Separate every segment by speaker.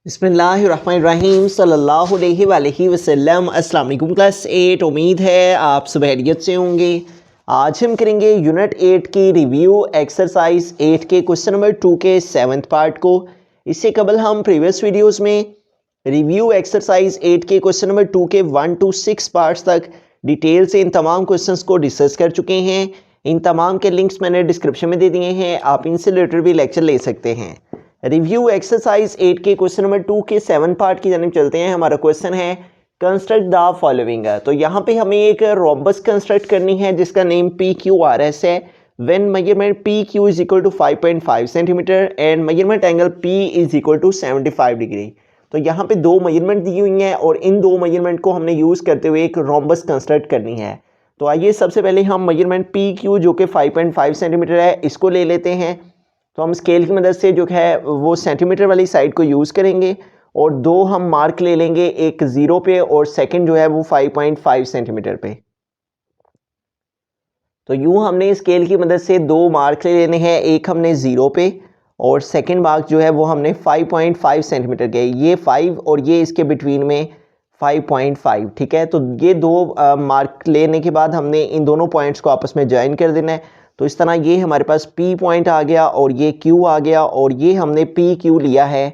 Speaker 1: बिस्मिल्लाहिर्रहमानिर्रहीम सल्लल्लाहु अलैहि वसल्लम। अस्सलाम वालेकुम क्लास 8। उम्मीद है आप सब खैरियत से होंगे। आज हम करेंगे यूनिट 8 की रिव्यू एक्सरसाइज 8 के क्वेश्चन नंबर 2 के 7th पार्ट को। इससे कबल हम प्रीवियस वीडियोस में रिव्यू एक्सरसाइज 8 के क्वेश्चन नंबर 2 के 1 to 6 पार्ट्स तक डिटेल से इन तमाम क्वेश्चंस को डिस्कस कर चुके हैं। इन तमाम के लिंक्स मैंने डिस्क्रिप्शन में दे दिए हैं, आप इनसे रिलेटेड भी लेक्चर ले सकते हैं। रिव्यू एक्सरसाइज 8 के क्वेश्चन नंबर 2 के 7 पार्ट की जानिब चलते हैं। हमारा क्वेश्चन है कंस्ट्रक्ट द फॉलोइंग। तो यहाँ पे हमें एक रोम्बस कंस्ट्रक्ट करनी है जिसका नेम PQRS है। When measurement PQ is equal to 5.5 centimetre and measurement angle P is equal to 75 degree. तो यहाँ पे दो मेजरमेंट दी हुई हैं और इन दो मेजरमेंट को हमने यूज़ करते हुए एक रोम्बस कंस्ट्रक्ट करनी है। तो आइए सबसे पहले हम मेजरमेंट PQ जो कि 5.5 सेंटीमीटर है इसको ले लेते हैं। तो हम स्केल की मदद से जो है वो सेंटीमीटर वाली साइड को यूज़ करेंगे और दो हम मार्क ले लेंगे, एक 0 पे और सेकंड जो है वो 5.5 सेंटीमीटर पे। तो यूँ हमने स्केल की मदद से दो मार्क ले लेने हैं, एक हमने 0 पे और सेकंड मार्क जो है वो हमने 5.5 सेंटीमीटर के। ये 5 और ये इसके बिटवीन में 5.5, ठीक है। तो ये दो मार्क लेने के बाद हमने इन दोनों पॉइंट्स को आपस में ज्वाइन कर देना है। तो इस तरह ये हमारे पास P पॉइंट आ गया और ये Q आ गया और ये हमने PQ लिया है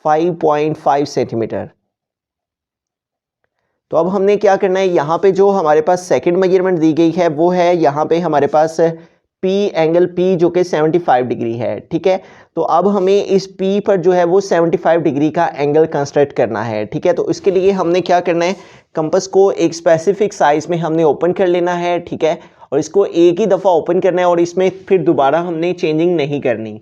Speaker 1: 5.5 सेंटीमीटर। तो अब हमने क्या करना है, यहाँ पे जो हमारे पास सेकंड मेजरमेंट दी गई है वो है यहाँ पे हमारे पास एंगल P जो कि 75 डिग्री है, ठीक है। तो अब हमें इस P पर जो है वो 75 डिग्री का एंगल कंस्ट्रक्ट करना है, ठीक है। तो इसके लिए हमने क्या करना है, कंपास को एक स्पेसिफिक साइज में हमने ओपन कर लेना है, ठीक है। और इसको एक ही दफ़ा ओपन करना है और इसमें फिर दोबारा हमने चेंजिंग नहीं करनी।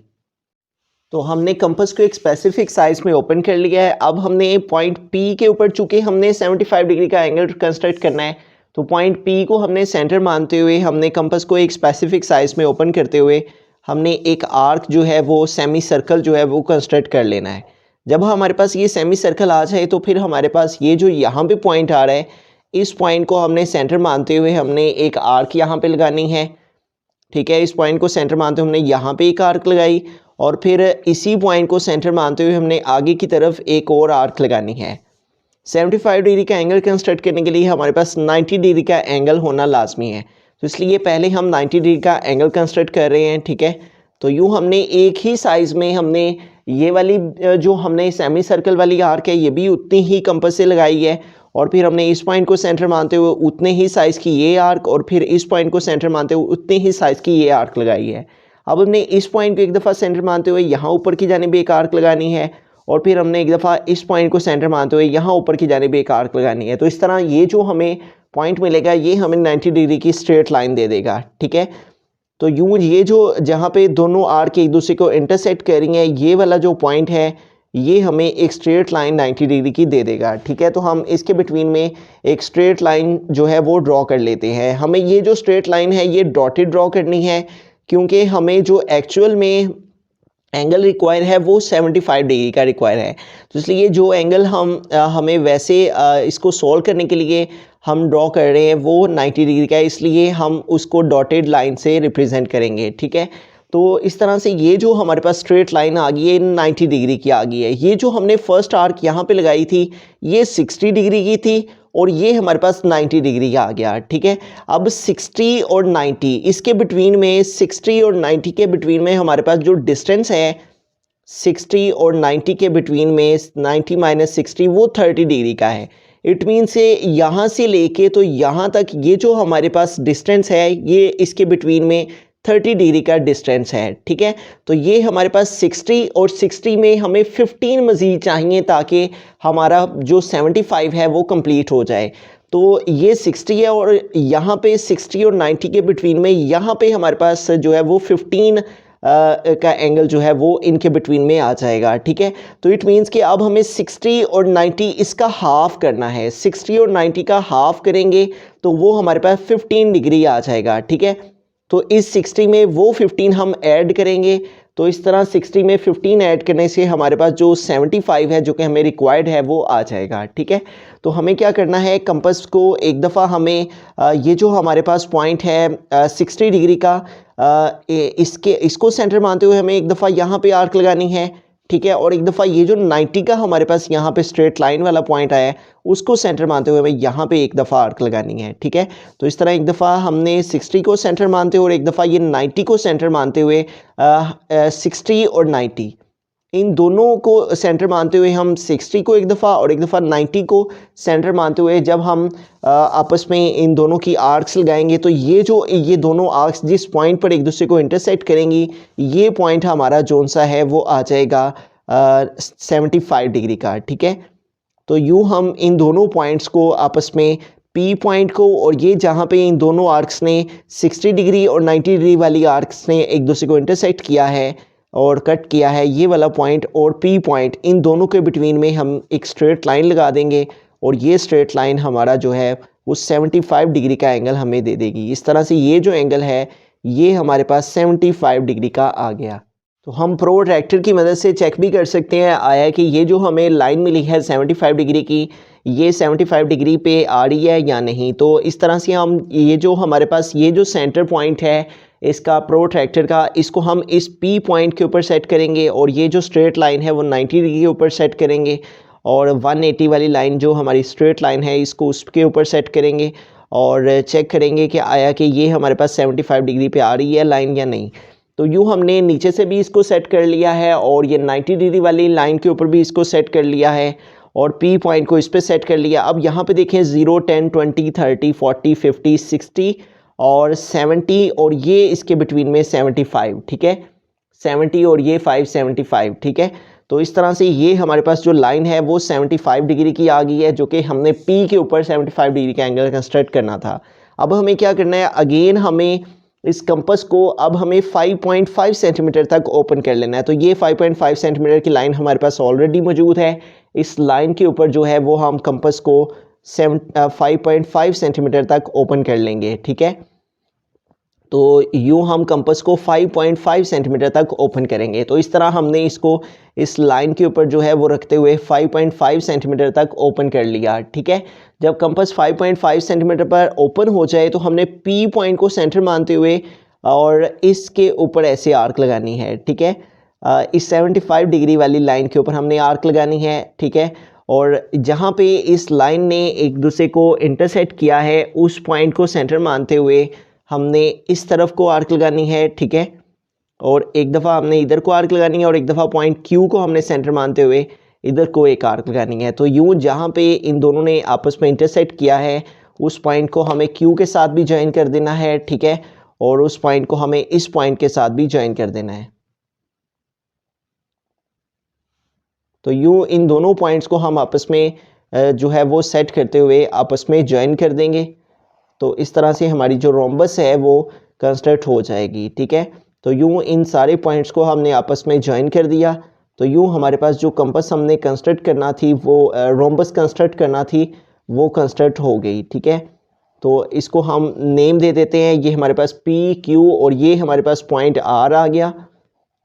Speaker 1: तो हमने कंपास को एक स्पेसिफिक साइज में ओपन कर लिया है। अब हमने पॉइंट P के ऊपर चूँकि हमने 75 डिग्री का एंगल कंस्ट्रक्ट करना है, तो पॉइंट P को हमने सेंटर मानते हुए हमने कंपास को एक स्पेसिफिक साइज में ओपन करते हुए हमने एक आर्क जो है वो सेमी सर्कल जो है वो कंस्ट्रक्ट कर लेना है। जब हमारे पास ये सेमी सर्कल आ जाए तो फिर हमारे पास ये जो यहाँ पे पॉइंट आ रहा है, इस पॉइंट को हमने सेंटर मानते हुए हमने एक आर्क यहाँ पे लगानी है, ठीक है। इस पॉइंट को सेंटर मानते हुए हमने यहाँ पे एक आर्क लगाई और फिर इसी पॉइंट को सेंटर मानते हुए हमने आगे की तरफ एक और आर्क लगानी है। 75 डिग्री का एंगल कंस्ट्रक्ट करने के लिए हमारे पास 90 डिग्री का एंगल होना लाजमी है। तो इसलिए पहले हम 90 डिग्री का एंगल कंस्ट्रक्ट कर रहे हैं, ठीक है। तो यूँ हमने एक ही साइज़ में हमने ये वाली जो हमने सेमी सर्कल वाली आर्क है ये भी उतनी ही कंपास से लगाई है और फिर हमने इस पॉइंट को सेंटर मानते हुए उतने ही साइज़ की ये आर्क और फिर इस पॉइंट को सेंटर मानते हुए उतने ही साइज़ की ये आर्क लगाई है। अब हमने इस पॉइंट को एक दफ़ा सेंटर मानते हुए यहाँ ऊपर की जानिब एक आर्क लगानी है और फिर हमने एक दफ़ा इस पॉइंट को सेंटर मानते हुए यहाँ ऊपर की जानिब एक आर्क लगानी है। तो इस तरह ये जो हमें पॉइंट मिलेगा ये हमें 90 डिग्री की स्ट्रेट लाइन दे देगा, ठीक है। तो यूँ ये जो जहाँ पे दोनों आर्क एक दूसरे को इंटरसेक्ट कर रही हैं, ये वाला जो पॉइंट है ये हमें एक स्ट्रेट लाइन 90 डिग्री की दे देगा, ठीक है। तो हम इसके बिटवीन में एक स्ट्रेट लाइन जो है वो ड्रॉ कर लेते हैं। हमें ये जो स्ट्रेट लाइन है ये डॉटेड ड्रॉ करनी है क्योंकि हमें जो एक्चुअल में एंगल रिक्वायर है वो 75 डिग्री का रिक्वायर है। तो इसलिए जो एंगल हमें वैसे इसको सॉल्व करने के लिए हम ड्रॉ कर रहे हैं वो 90 डिग्री का है, इसलिए हम उसको डॉटेड लाइन से रिप्रेजेंट करेंगे, ठीक है। तो इस तरह से ये जो हमारे पास स्ट्रेट लाइन आ गई है 90 डिग्री की आ गई है। ये जो हमने फर्स्ट आर्क यहाँ पे लगाई थी ये 60 डिग्री की थी और ये हमारे पास 90 डिग्री का आ गया, ठीक है। अब 60 और 90 इसके बिटवीन में 60 और 90 के बिटवीन में हमारे पास जो डिस्टेंस है 60 और 90 के बिटवीन में 90 माइनस 60 वो 30 डिग्री का है। इट मीन से यहाँ से लेके तो यहाँ तक ये जो हमारे पास डिस्टेंस है ये इसके बिटवीन में 30 डिग्री का डिस्टेंस है, ठीक है। तो ये हमारे पास 60 और 60 में हमें 15 मज़ीद चाहिए ताकि हमारा जो 75 है वो कंप्लीट हो जाए। तो ये 60 है और यहाँ पे 60 और 90 के बिटवीन में यहाँ पे हमारे पास जो है वो 15 का एंगल जो है वो इनके बिटवीन में आ जाएगा, ठीक है। तो इट मीन्स कि अब हमें 60 और 90 इसका हाफ करना है। 60 और 90 का हाफ करेंगे तो वो हमारे पास 15 डिग्री आ जाएगा, ठीक है। तो इस 60 में वो 15 हम ऐड करेंगे। तो इस तरह 60 में 15 ऐड करने से हमारे पास जो 75 है जो कि हमें रिक्वायर्ड है वो आ जाएगा, ठीक है। तो हमें क्या करना है, कंपास को एक दफ़ा हमें ये जो हमारे पास पॉइंट है 60 डिग्री का इसको सेंटर मानते हुए हमें एक दफ़ा यहाँ पे आर्क लगानी है, ठीक है। और एक दफ़ा ये जो 90 का हमारे पास यहाँ पे स्ट्रेट लाइन वाला पॉइंट आया है उसको सेंटर मानते हुए हमें यहाँ पे एक दफ़ा आर्क लगानी है, ठीक है। तो इस तरह एक दफ़ा हमने 60 को सेंटर मानते हुए और एक दफ़ा ये 90 को सेंटर मानते हुए 60 और 90 इन दोनों को सेंटर मानते हुए हम 60 को एक दफ़ा और एक दफ़ा 90 को सेंटर मानते हुए जब हम आपस में इन दोनों की आर्क्स लगाएंगे तो ये दोनों आर्क्स जिस पॉइंट पर एक दूसरे को इंटरसेक्ट करेंगी ये पॉइंट हमारा जोन सा है वो आ जाएगा 75 डिग्री का, ठीक है। तो यूँ हम इन दोनों पॉइंट्स को आपस में P पॉइंट को और ये जहाँ पे इन दोनों आर्क्स ने 60 डिग्री और 90 डिग्री वाली आर्क्स ने एक दूसरे को इंटरसेक्ट किया है और कट किया है, ये वाला पॉइंट और P पॉइंट इन दोनों के बिटवीन में हम एक स्ट्रेट लाइन लगा देंगे और ये स्ट्रेट लाइन हमारा जो है वो 75 डिग्री का एंगल हमें दे देगी। इस तरह से ये जो एंगल है ये हमारे पास 75 डिग्री का आ गया। तो हम प्रोट्रैक्टर की मदद से चेक भी कर सकते हैं आया कि ये जो हमें लाइन मिली है 75 डिग्री की ये 75 डिग्री पे आ रही है या नहीं। तो इस तरह से हम ये जो हमारे पास ये जो सेंटर पॉइंट है इसका प्रोट्रैक्टर का इसको हम इस P पॉइंट के ऊपर सेट करेंगे और ये जो स्ट्रेट लाइन है वो 90 डिग्री के ऊपर सेट करेंगे और 180 वाली लाइन जो हमारी स्ट्रेट लाइन है इसको उसके ऊपर सेट करेंगे और चेक करेंगे कि आया कि ये हमारे पास 75 डिग्री पे आ रही है लाइन या नहीं। तो यूँ हमने नीचे से भी इसको सेट कर लिया है और ये 90 डिग्री वाली लाइन के ऊपर भी इसको सेट कर लिया है और P पॉइंट को इस पर सेट कर लिया। अब यहाँ पे देखें 0, 10, 20, 30, 40, 50, 60 और 70 और ये इसके बिटवीन में 75, ठीक है। 70 और ये 575, ठीक है। तो इस तरह से ये हमारे पास जो लाइन है वो 75 डिग्री की आ गई है जो कि हमने P के ऊपर 75 डिग्री का एंगल कंस्ट्रक्ट करना था। अब हमें क्या करना है, अगेन हमें इस कंपास को अब हमें 5.5 सेंटीमीटर तक ओपन कर लेना है। तो ये 5.5 सेंटीमीटर की लाइन हमारे पास ऑलरेडी मौजूद है। इस लाइन के ऊपर जो है वो हम कंपास को 5.5 सेंटीमीटर तक ओपन कर लेंगे, ठीक है। तो यूँ हम कंपास को 5.5 सेंटीमीटर तक ओपन करेंगे। तो इस तरह हमने इसको इस लाइन के ऊपर जो है वो रखते हुए 5.5 सेंटीमीटर तक ओपन कर लिया, ठीक है। जब कंपास 5.5 सेंटीमीटर पर ओपन हो जाए तो हमने P पॉइंट को सेंटर मानते हुए और इसके ऊपर ऐसे आर्क लगानी है, ठीक है। इस 75 डिग्री वाली लाइन के ऊपर हमने आर्क लगानी है, ठीक है। और जहाँ पे इस लाइन ने एक दूसरे को इंटरसेक्ट किया है उस पॉइंट को सेंटर मानते हुए हमने इस तरफ को आर्क लगानी है, ठीक है। और एक दफ़ा हमने इधर को आर्क लगानी है और एक दफ़ा पॉइंट Q को हमने सेंटर मानते हुए इधर को एक आर्क लगानी है। तो यूँ जहाँ पे इन दोनों ने आपस में इंटरसेक्ट किया है उस पॉइंट को हमें Q के साथ भी ज्वाइन कर देना है, ठीक है। और उस पॉइंट को हमें इस पॉइंट के साथ भी ज्वाइन कर देना है। तो यूँ इन दोनों पॉइंट्स को हम आपस में जो है वो सेट करते हुए आपस में ज्वाइन कर देंगे। तो इस तरह से हमारी जो रोम्बस है वो कंस्ट्रक्ट हो जाएगी, ठीक है। तो यूँ इन सारे पॉइंट्स को हमने आपस में ज्वाइन कर दिया। तो यूँ हमारे पास जो कंपास हमने कंस्ट्रक्ट करना थी वो रोम्बस कंस्ट्रक्ट करना थी वो कंस्ट्रक्ट हो गई, ठीक है। तो इसको हम नेम दे देते हैं। ये हमारे पास P, Q और ये हमारे पास पॉइंट R आ गया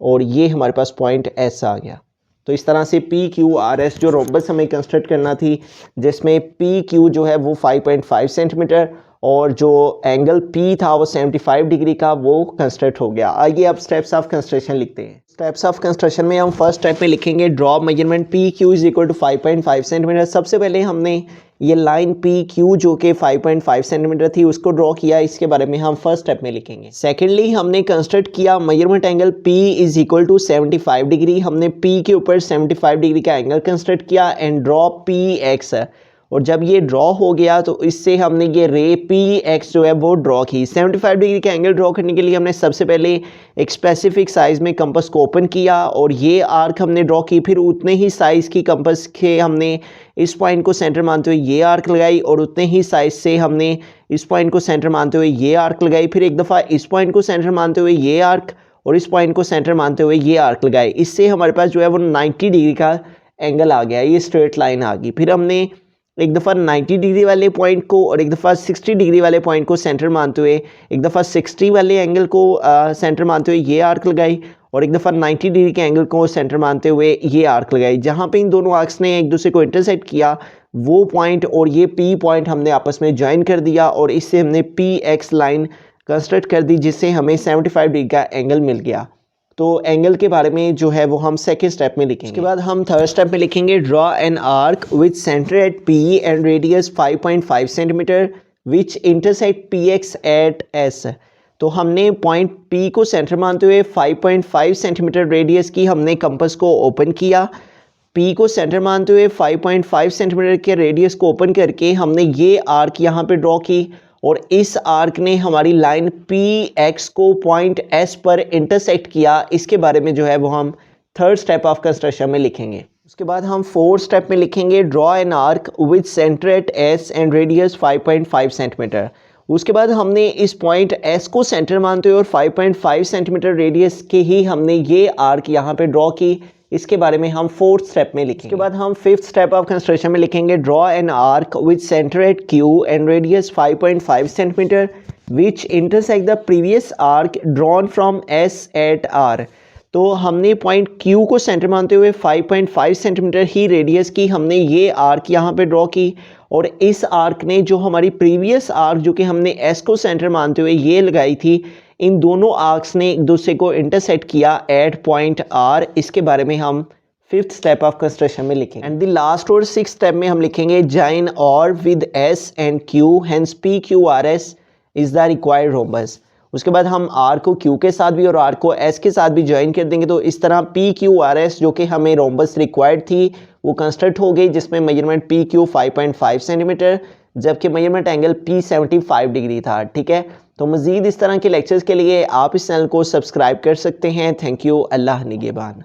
Speaker 1: और ये हमारे पास पॉइंट S आ गया। तो इस तरह से P, Q, R, S जो रोम्बस हमें कंस्ट्रक्ट करना थी जिसमें P, Q जो है वो 5.5 सेंटीमीटर और जो एंगल P था वो 75 डिग्री का वो कंस्ट्रक्ट हो गया। आइए अब स्टेप्स ऑफ कंस्ट्रक्शन लिखते हैं। स्टेप्स ऑफ कंस्ट्रक्शन में हम फर्स्ट स्टेप में लिखेंगे draw measurement P Q is equal to 5.5 centimetre. सबसे पहले हमने ये लाइन P Q जो कि 5.5 सेंटीमीटर थी उसको ड्रॉ किया, इसके बारे में हम फर्स्ट स्टेप में लिखेंगे। सेकेंडली हमने कंस्ट्रक्ट किया measurement angle P is equal to 75 degree. हमने P के ऊपर 75 डिग्री का एंगल कंस्ट्रक्ट किया एंड ड्रॉ PX। और जब ये ड्रॉ हो गया तो इससे हमने ये रे PX जो है वो ड्रॉ की। 75 डिग्री का एंगल ड्रॉ करने के लिए हमने सबसे पहले एक स्पेसिफिक साइज़ में कंपास को ओपन किया और ये आर्क हमने ड्रॉ की। फिर उतने ही साइज़ की कंपास के हमने इस पॉइंट को सेंटर मानते हुए ये आर्क लगाई और उतने ही साइज़ से हमने इस पॉइंट को सेंटर मानते हुए ये आर्क लगाई। फिर एक दफ़ा इस पॉइंट को सेंटर मानते हुए ये आर्क और इस पॉइंट को सेंटर मानते हुए ये आर्क लगाए। इससे हमारे पास जो है वो 90 डिग्री का एंगल आ गया, ये स्ट्रेट लाइन आ गई। फिर हमने एक दफ़ा 90 डिग्री वाले पॉइंट को और एक दफ़ा 60 डिग्री वाले पॉइंट को सेंटर मानते हुए एक दफ़ा 60 वाले एंगल को सेंटर मानते हुए ये आर्क लगाई और एक दफ़ा 90 डिग्री के एंगल को सेंटर मानते हुए ये आर्क लगाई। जहाँ पे इन दोनों आर्क्स ने एक दूसरे को इंटरसेक्ट किया वो पॉइंट और ये P पॉइंट हमने आपस में ज्वाइन कर दिया और इससे हमने PX लाइन कंस्ट्रक्ट कर दी जिससे हमें 75 डिग्री का एंगल मिल गया। तो एंगल के बारे में जो है वो हम सेकेंड स्टेप में लिखेंगे। उसके बाद हम थर्ड स्टेप में लिखेंगे draw an arc with centre at P and radius 5.5 centimetre which intersect P X at S. तो हमने पॉइंट पी को सेंटर मानते हुए 5.5 सेंटीमीटर रेडियस की हमने कंपास को ओपन किया। पी को सेंटर मानते हुए 5.5 सेंटीमीटर के रेडियस को ओपन करके हमने ये आर्क यहाँ पे ड्रॉ की और इस आर्क ने हमारी लाइन पी एक्स को पॉइंट एस पर इंटरसेक्ट किया। इसके बारे में जो है वो हम थर्ड स्टेप ऑफ कंस्ट्रक्शन में लिखेंगे। उसके बाद हम फोर्थ स्टेप में लिखेंगे draw an arc with centre eight S and radius 5.5 centimetre. उसके बाद हमने इस पॉइंट एस को सेंटर मानते हुए और 5.5 सेंटीमीटर रेडियस के ही हमने ये आर्क यहाँ पे ड्रॉ की। इसके बारे में हम फोर्थ स्टेप में लिखेंगे। इसके बाद हम फिफ्थ स्टेप ऑफ कंस्ट्रक्शन में लिखेंगे draw an arc with centre at Q and radius 5.5 centimetre which intersect the previous arc drawn from S at R. तो हमने पॉइंट क्यू को सेंटर मानते हुए 5.5 सेंटीमीटर ही रेडियस की हमने ये आर्क यहाँ पे ड्रॉ की और इस आर्क ने जो हमारी प्रीवियस आर्क जो कि हमने एस को सेंटर मानते हुए ये लगाई थी, इन दोनों आर्क्स ने एक दूसरे को इंटरसेक्ट किया एट पॉइंट आर। इसके बारे में हम फिफ्थ स्टेप ऑफ कंस्ट्रक्शन में लिखेंगे। एंड द लास्ट और सिक्स स्टेप में हम लिखेंगे जॉइन और with S and Q hence P Q R S is the required rhombus. उसके बाद हम आर को क्यू के साथ भी और आर को एस के साथ भी ज्वाइन कर देंगे। तो इस तरह पी क्यू आर एस जो कि हमें रोम्बस रिक्वायर्ड थी वो कंस्ट्रक्ट हो गई, जिसमें मेजरमेंट पी क्यू 5.5 सेंटीमीटर जबकि मेजरमेंट एंगल पी 75 डिग्री था। ठीक है, तो मज़ीद इस तरह के लेक्चर्स के लिए आप इस चैनल को सब्सक्राइब कर सकते हैं। Thank you. अल्लाह निगहबान।